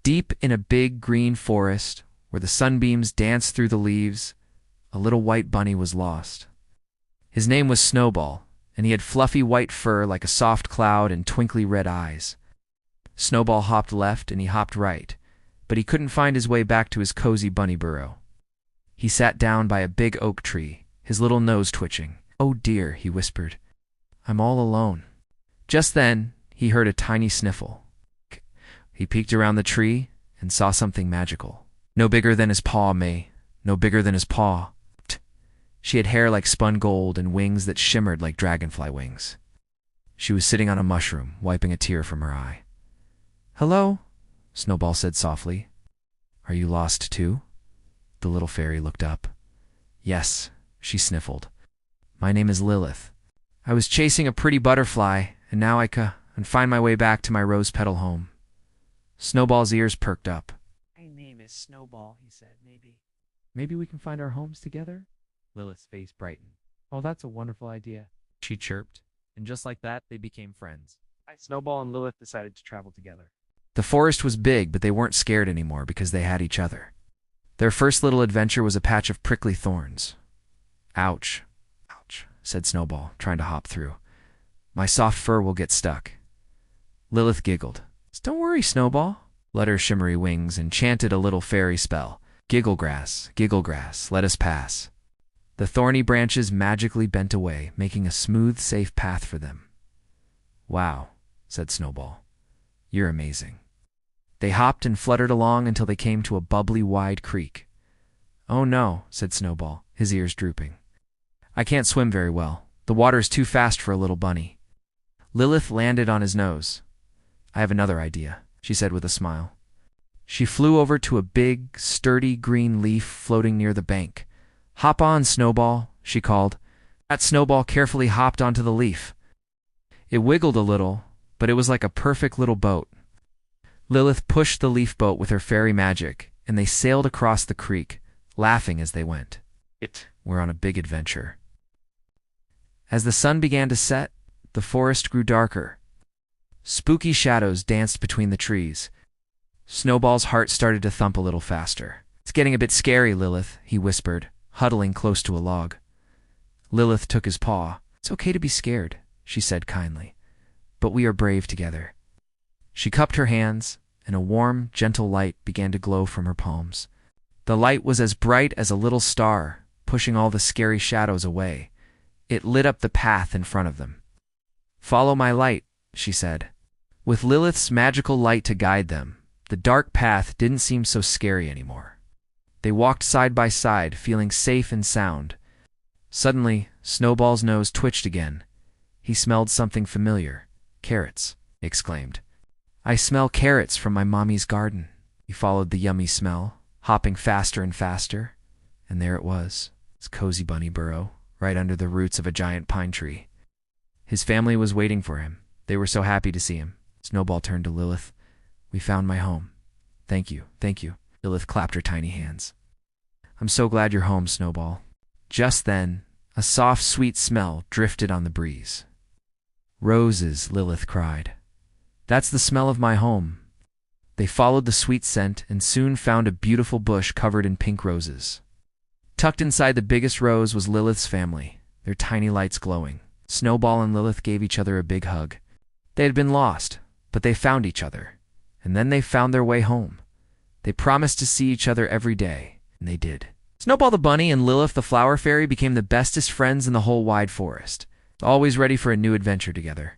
Deep in a big green forest, where the sunbeams danced through the leaves, a little white bunny was lost. His name was Snowball, and he had fluffy white fur like a soft cloud and twinkly red eyes. Snowball hopped left and he hopped right, but he couldn't find his way back to his cozy bunny burrow. He sat down by a big oak tree, his little nose twitching. "Oh dear," he whispered. "I'm all alone." Just then, he heard a tiny sniffle. He peeked around the tree and saw something magical. No bigger than his paw, May. No bigger than his paw. She had hair like spun gold and wings that shimmered like dragonfly wings. She was sitting on a mushroom, wiping a tear from her eye. "Hello," Snowball said softly. "Are you lost too?" The little fairy looked up. "Yes," she sniffled. "My name is Lilith. I was chasing a pretty butterfly, and now I can find my way back to my rose petal home." Snowball's ears perked up. "My name is Snowball," he said. Maybe we can find our homes together?" Lilith's face brightened. "Oh, that's a wonderful idea," she chirped, and just like that, they became friends. Snowball and Lilith decided to travel together. The forest was big, but they weren't scared anymore because they had each other. Their first little adventure was a patch of prickly thorns. "Ouch, ouch," said Snowball, trying to hop through. "My soft fur will get stuck." Lilith giggled. "Don't worry, Snowball," fluttered her shimmery wings and chanted a little fairy spell. Giggle grass, let us pass." The thorny branches magically bent away, making a smooth, safe path for them. "Wow," said Snowball. "You're amazing." They hopped and fluttered along until they came to a bubbly, wide creek. "Oh no," said Snowball, his ears drooping. "I can't swim very well. The water's too fast for a little bunny." Lilith landed on his nose. "I have another idea," she said with a smile. She flew over to a big, sturdy green leaf floating near the bank. "Hop on, Snowball," she called. That Snowball carefully hopped onto the leaf. It wiggled a little, but it was like a perfect little boat. Lilith pushed the leaf boat with her fairy magic, and they sailed across the creek, laughing as they went. We're on a big adventure. As the sun began to set, the forest grew darker. Spooky shadows danced between the trees. Snowball's heart started to thump a little faster. "It's getting a bit scary, Lilith," he whispered, huddling close to a log. Lilith took his paw. "It's okay to be scared," she said kindly, "but we are brave together." She cupped her hands, and a warm, gentle light began to glow from her palms. The light was as bright as a little star, pushing all the scary shadows away. It lit up the path in front of them. "Follow my light," she said. With Lilith's magical light to guide them, the dark path didn't seem so scary anymore. They walked side by side, feeling safe and sound. Suddenly, Snowball's nose twitched again. He smelled something familiar. "Carrots," he exclaimed. "I smell carrots from my mommy's garden." He followed the yummy smell, hopping faster and faster. And there it was, his cozy bunny burrow, right under the roots of a giant pine tree. His family was waiting for him. They were so happy to see him. Snowball turned to Lilith. "We found my home." Thank you. Lilith clapped her tiny hands. "I'm so glad you're home, Snowball." Just then, a soft, sweet smell drifted on the breeze. "Roses," Lilith cried. "That's the smell of my home." They followed the sweet scent and soon found a beautiful bush covered in pink roses. Tucked inside the biggest rose was Lilith's family, their tiny lights glowing. Snowball and Lilith gave each other a big hug. They had been lost, but they found each other. And then they found their way home. They promised to see each other every day, and they did. Snowball the bunny and Lilith the flower fairy became the bestest friends in the whole wide forest, always ready for a new adventure together.